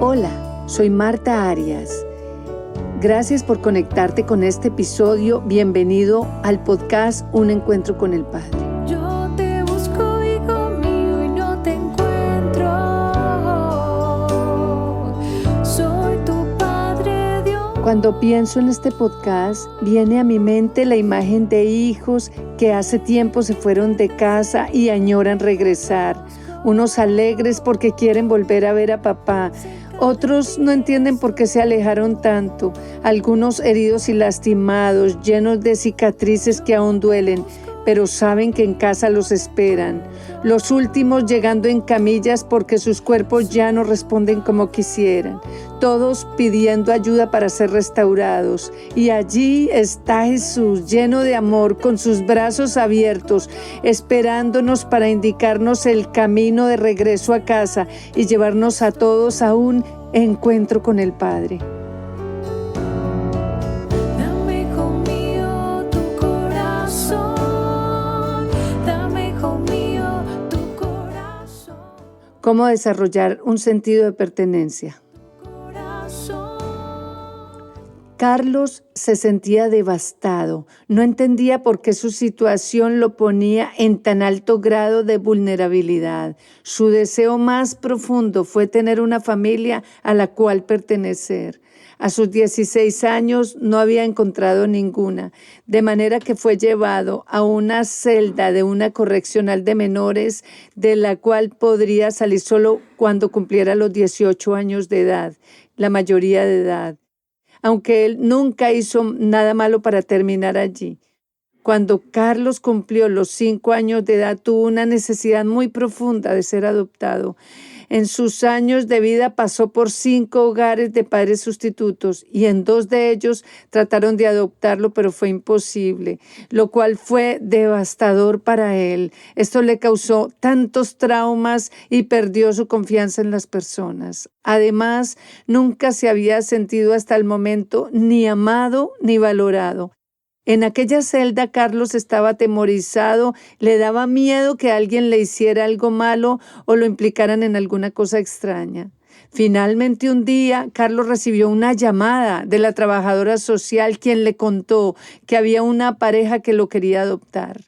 Hola, soy Marta Arias. Gracias por conectarte con este episodio. Bienvenido al podcast Un Encuentro con el Padre. Yo te busco, hijo mío, y no te encuentro. Soy tu Padre Dios. Cuando pienso en este podcast, viene a mi mente la imagen de hijos que hace tiempo se fueron de casa y añoran regresar. Unos alegres porque quieren volver a ver a papá. Otros no entienden por qué se alejaron tanto. Algunos heridos y lastimados, llenos de cicatrices que aún duelen, pero saben que en casa los esperan. Los últimos llegando en camillas porque sus cuerpos ya no responden como quisieran. Todos pidiendo ayuda para ser restaurados. Y allí está Jesús, lleno de amor, con sus brazos abiertos, esperándonos para indicarnos el camino de regreso a casa y llevarnos a todos a un encuentro con el Padre. Dame, hijo mío, tu corazón. Dame, hijo mío, tu corazón. ¿Cómo desarrollar un sentido de pertenencia? Carlos se sentía devastado, no entendía por qué su situación lo ponía en tan alto grado de vulnerabilidad. Su deseo más profundo fue tener una familia a la cual pertenecer. A sus 16 años no había encontrado ninguna, de manera que fue llevado a una celda de una correccional de menores, de la cual podría salir solo cuando cumpliera los 18 años de edad, la mayoría de edad. Aunque él nunca hizo nada malo para terminar allí. Cuando Carlos cumplió los 5 años de edad, tuvo una necesidad muy profunda de ser adoptado. En sus años de vida pasó por 5 hogares de padres sustitutos y en 2 de ellos trataron de adoptarlo, pero fue imposible, lo cual fue devastador para él. Esto le causó tantos traumas y perdió su confianza en las personas. Además, nunca se había sentido hasta el momento ni amado ni valorado. En aquella celda Carlos estaba atemorizado, le daba miedo que alguien le hiciera algo malo o lo implicaran en alguna cosa extraña. Finalmente un día Carlos recibió una llamada de la trabajadora social, quien le contó que había una pareja que lo quería adoptar.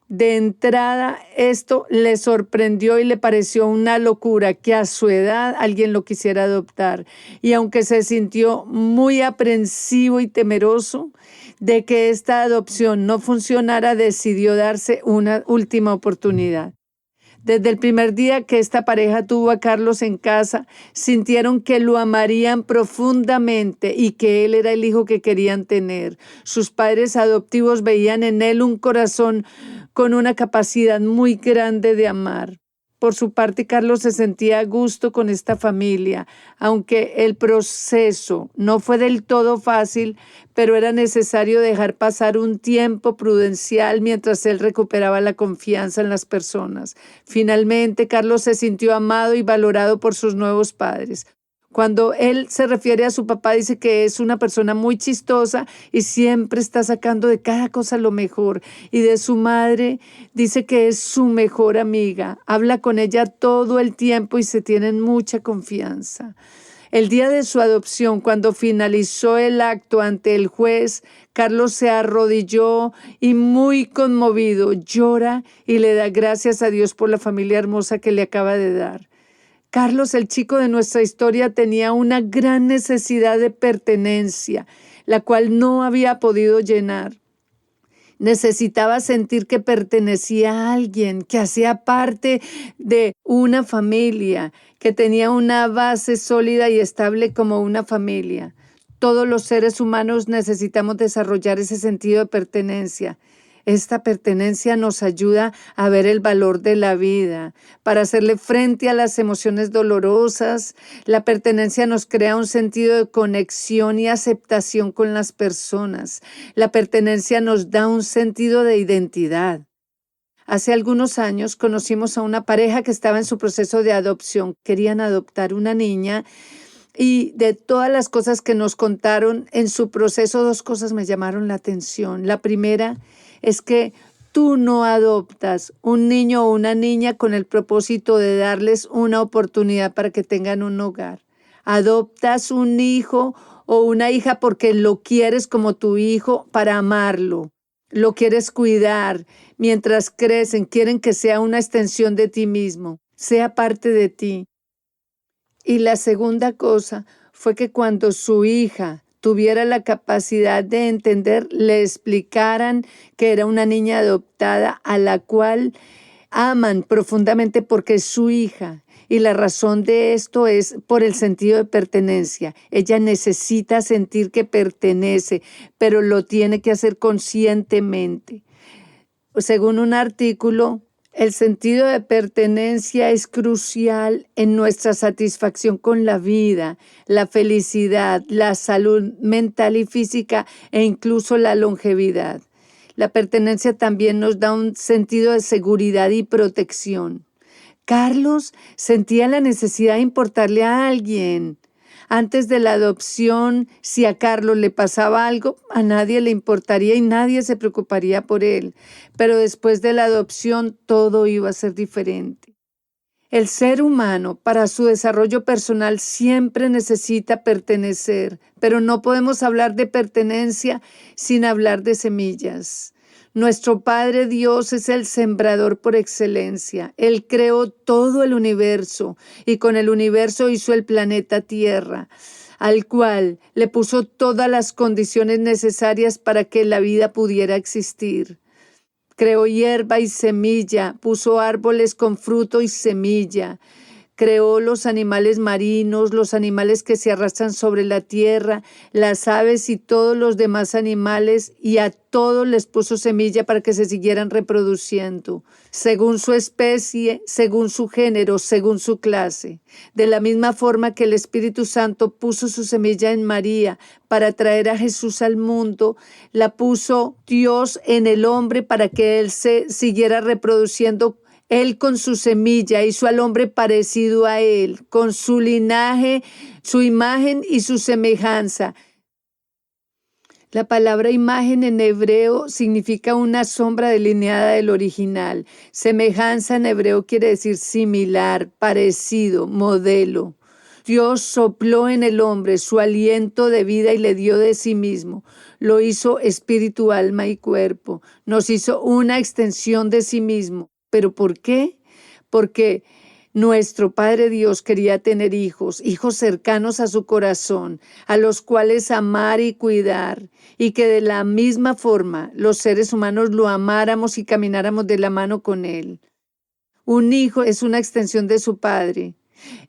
De entrada, esto le sorprendió y le pareció una locura que a su edad alguien lo quisiera adoptar. Y aunque se sintió muy aprensivo y temeroso de que esta adopción no funcionara, decidió darse una última oportunidad. Desde el primer día que esta pareja tuvo a Carlos en casa, sintieron que lo amarían profundamente y que él era el hijo que querían tener. Sus padres adoptivos veían en él un corazón con una capacidad muy grande de amar. Por su parte, Carlos se sentía a gusto con esta familia, aunque el proceso no fue del todo fácil, pero era necesario dejar pasar un tiempo prudencial mientras él recuperaba la confianza en las personas. Finalmente, Carlos se sintió amado y valorado por sus nuevos padres. Cuando él se refiere a su papá, dice que es una persona muy chistosa y siempre está sacando de cada cosa lo mejor. Y de su madre, dice que es su mejor amiga. Habla con ella todo el tiempo y se tienen mucha confianza. El día de su adopción, cuando finalizó el acto ante el juez, Carlos se arrodilló y muy conmovido llora y le da gracias a Dios por la familia hermosa que le acaba de dar. Carlos, el chico de nuestra historia, tenía una gran necesidad de pertenencia, la cual no había podido llenar. Necesitaba sentir que pertenecía a alguien, que hacía parte de una familia, que tenía una base sólida y estable como una familia. Todos los seres humanos necesitamos desarrollar ese sentido de pertenencia. Esta pertenencia nos ayuda a ver el valor de la vida, para hacerle frente a las emociones dolorosas. La pertenencia nos crea un sentido de conexión y aceptación con las personas. La pertenencia nos da un sentido de identidad. Hace algunos años conocimos a una pareja que estaba en su proceso de adopción. Querían adoptar una niña. Y de todas las cosas que nos contaron en su proceso, 2 cosas me llamaron la atención. La primera es que tú no adoptas un niño o una niña con el propósito de darles una oportunidad para que tengan un hogar. Adoptas un hijo o una hija porque lo quieres como tu hijo para amarlo. Lo quieres cuidar. Mientras crecen, quieren que sea una extensión de ti mismo, sea parte de ti. Y la segunda cosa fue que cuando su hija tuviera la capacidad de entender, le explicaran que era una niña adoptada a la cual aman profundamente porque es su hija. Y la razón de esto es por el sentido de pertenencia. Ella necesita sentir que pertenece, pero lo tiene que hacer conscientemente. Según un artículo, el sentido de pertenencia es crucial en nuestra satisfacción con la vida, la felicidad, la salud mental y física e incluso la longevidad. La pertenencia también nos da un sentido de seguridad y protección. Carlos sentía la necesidad de importarle a alguien. Antes de la adopción, si a Carlos le pasaba algo, a nadie le importaría y nadie se preocuparía por él. Pero después de la adopción, todo iba a ser diferente. El ser humano, para su desarrollo personal, siempre necesita pertenecer, pero no podemos hablar de pertenencia sin hablar de semillas. Nuestro Padre Dios es el sembrador por excelencia. Él creó todo el universo y con el universo hizo el planeta Tierra, al cual le puso todas las condiciones necesarias para que la vida pudiera existir. Creó hierba y semilla, puso árboles con fruto y semilla. Creó los animales marinos, los animales que se arrastran sobre la tierra, las aves y todos los demás animales, y a todos les puso semilla para que se siguieran reproduciendo, según su especie, según su género, según su clase. De la misma forma que el Espíritu Santo puso su semilla en María para traer a Jesús al mundo, la puso Dios en el hombre para que él se siguiera reproduciendo. Él con su semilla hizo al hombre parecido a él, con su linaje, su imagen y su semejanza. La palabra imagen en hebreo significa una sombra delineada del original. Semejanza en hebreo quiere decir similar, parecido, modelo. Dios sopló en el hombre su aliento de vida y le dio de sí mismo. Lo hizo espíritu, alma y cuerpo. Nos hizo una extensión de sí mismo. ¿Pero por qué? Porque nuestro Padre Dios quería tener hijos cercanos a su corazón, a los cuales amar y cuidar, y que de la misma forma los seres humanos lo amáramos y camináramos de la mano con él. Un hijo es una extensión de su Padre.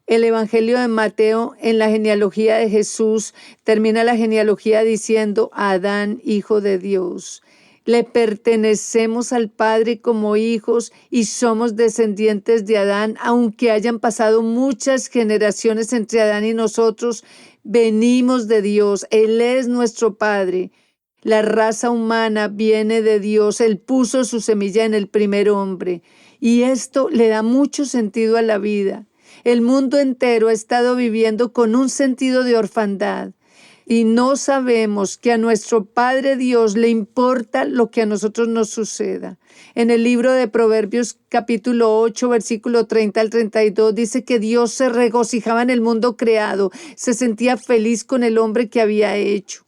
El Evangelio de Mateo, en la genealogía de Jesús, termina la genealogía diciendo Adán, hijo de Dios. Le pertenecemos al Padre como hijos y somos descendientes de Adán, aunque hayan pasado muchas generaciones entre Adán y nosotros, venimos de Dios, Él es nuestro Padre. La raza humana viene de Dios, Él puso su semilla en el primer hombre y esto le da mucho sentido a la vida. El mundo entero ha estado viviendo con un sentido de orfandad. Y no sabemos que a nuestro Padre Dios le importa lo que a nosotros nos suceda. En el libro de Proverbios capítulo 8, versículo 30 al 32, dice que Dios se regocijaba en el mundo creado, se sentía feliz con el hombre que había hecho.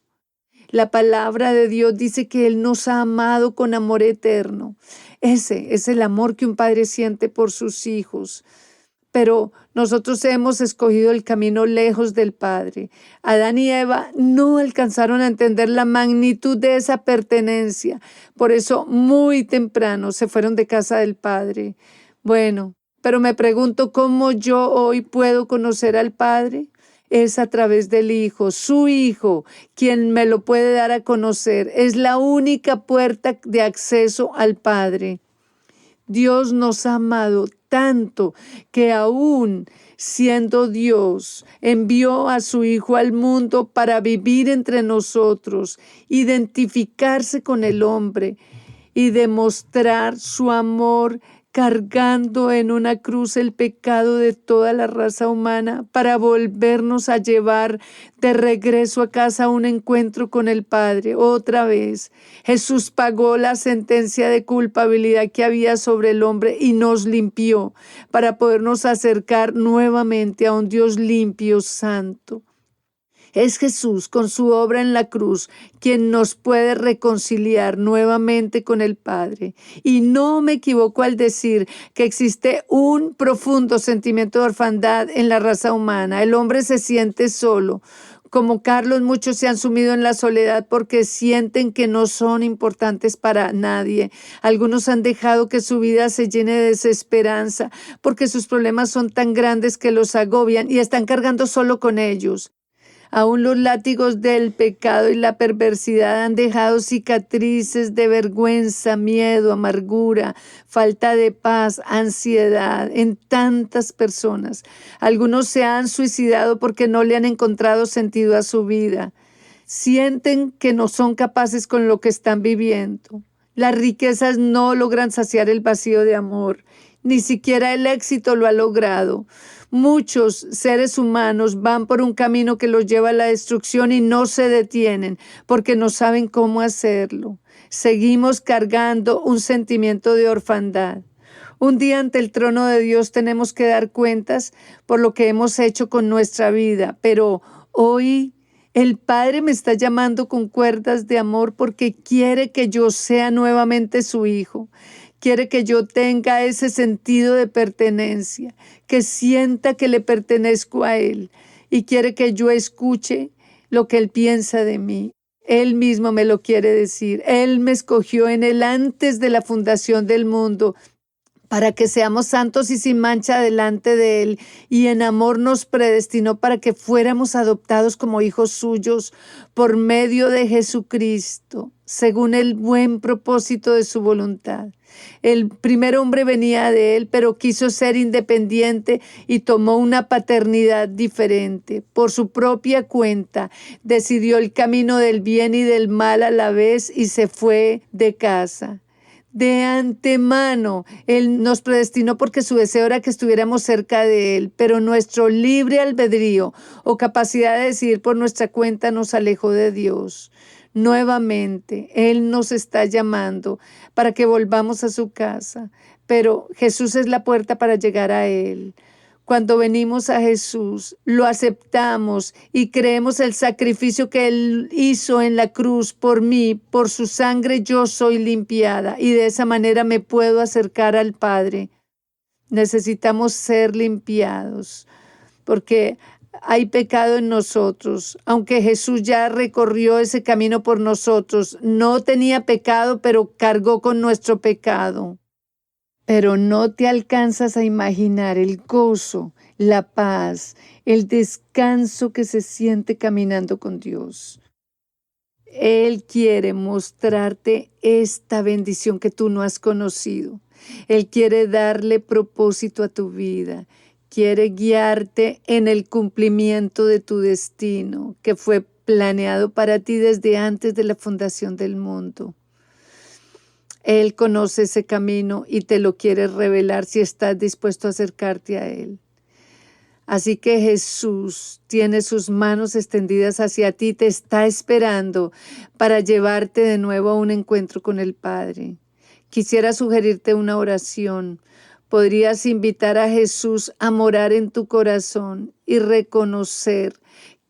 La palabra de Dios dice que Él nos ha amado con amor eterno. Ese es el amor que un padre siente por sus hijos. Pero nosotros hemos escogido el camino lejos del Padre. Adán y Eva no alcanzaron a entender la magnitud de esa pertenencia. Por eso muy temprano se fueron de casa del Padre. Bueno, pero me pregunto cómo yo hoy puedo conocer al Padre. Es a través del Hijo, su Hijo, quien me lo puede dar a conocer. Es la única puerta de acceso al Padre. Dios nos ha amado tanto que aún siendo Dios, envió a su Hijo al mundo para vivir entre nosotros, identificarse con el hombre y demostrar su amor cargando en una cruz el pecado de toda la raza humana para volvernos a llevar de regreso a casa a un encuentro con el Padre. Otra vez, Jesús pagó la sentencia de culpabilidad que había sobre el hombre y nos limpió para podernos acercar nuevamente a un Dios limpio, santo. Es Jesús con su obra en la cruz quien nos puede reconciliar nuevamente con el Padre. Y no me equivoco al decir que existe un profundo sentimiento de orfandad en la raza humana. El hombre se siente solo. Como Carlos, muchos se han sumido en la soledad porque sienten que no son importantes para nadie. Algunos han dejado que su vida se llene de desesperanza porque sus problemas son tan grandes que los agobian y están cargando solo con ellos. Aún los látigos del pecado y la perversidad han dejado cicatrices de vergüenza, miedo, amargura, falta de paz, ansiedad en tantas personas. Algunos se han suicidado porque no le han encontrado sentido a su vida. Sienten que no son capaces con lo que están viviendo. Las riquezas no logran saciar el vacío de amor. Ni siquiera el éxito lo ha logrado. Muchos seres humanos van por un camino que los lleva a la destrucción y no se detienen porque no saben cómo hacerlo. Seguimos cargando un sentimiento de orfandad. Un día ante el trono de Dios tenemos que dar cuentas por lo que hemos hecho con nuestra vida, pero hoy el Padre me está llamando con cuerdas de amor porque quiere que yo sea nuevamente su hijo. Quiere que yo tenga ese sentido de pertenencia, que sienta que le pertenezco a Él y quiere que yo escuche lo que Él piensa de mí. Él mismo me lo quiere decir. Él me escogió en Él antes de la fundación del mundo para que seamos santos y sin mancha delante de Él, y en amor nos predestinó para que fuéramos adoptados como hijos suyos por medio de Jesucristo, según el buen propósito de su voluntad. El primer hombre venía de Él, pero quiso ser independiente y tomó una paternidad diferente. Por su propia cuenta, decidió el camino del bien y del mal a la vez y se fue de casa. De antemano, Él nos predestinó porque su deseo era que estuviéramos cerca de Él, pero nuestro libre albedrío o capacidad de decidir por nuestra cuenta nos alejó de Dios. Nuevamente, Él nos está llamando para que volvamos a su casa, pero Jesús es la puerta para llegar a Él. Cuando venimos a Jesús, lo aceptamos y creemos el sacrificio que Él hizo en la cruz por mí, por su sangre yo soy limpiada y de esa manera me puedo acercar al Padre. Necesitamos ser limpiados porque hay pecado en nosotros. Aunque Jesús ya recorrió ese camino por nosotros, no tenía pecado, pero cargó con nuestro pecado. Pero no te alcanzas a imaginar el gozo, la paz, el descanso que se siente caminando con Dios. Él quiere mostrarte esta bendición que tú no has conocido. Él quiere darle propósito a tu vida. Quiere guiarte en el cumplimiento de tu destino, que fue planeado para ti desde antes de la fundación del mundo. Él conoce ese camino y te lo quiere revelar si estás dispuesto a acercarte a Él. Así que Jesús tiene sus manos extendidas hacia ti, te está esperando para llevarte de nuevo a un encuentro con el Padre. Quisiera sugerirte una oración. Podrías invitar a Jesús a morar en tu corazón y reconocer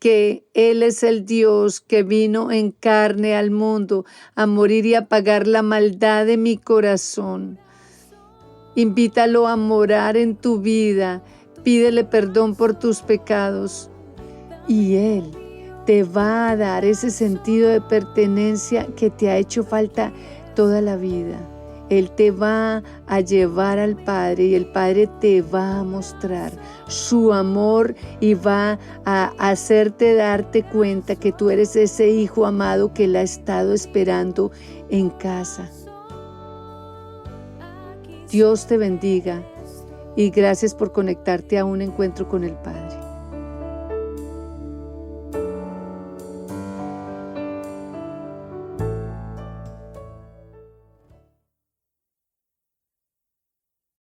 que Él es el Dios que vino en carne al mundo a morir y a pagar la maldad de mi corazón. Invítalo a morar en tu vida, pídele perdón por tus pecados y Él te va a dar ese sentido de pertenencia que te ha hecho falta toda la vida. Él te va a llevar al Padre y el Padre te va a mostrar su amor y va a hacerte darte cuenta que tú eres ese hijo amado que Él ha estado esperando en casa. Dios te bendiga y gracias por conectarte a un encuentro con el Padre.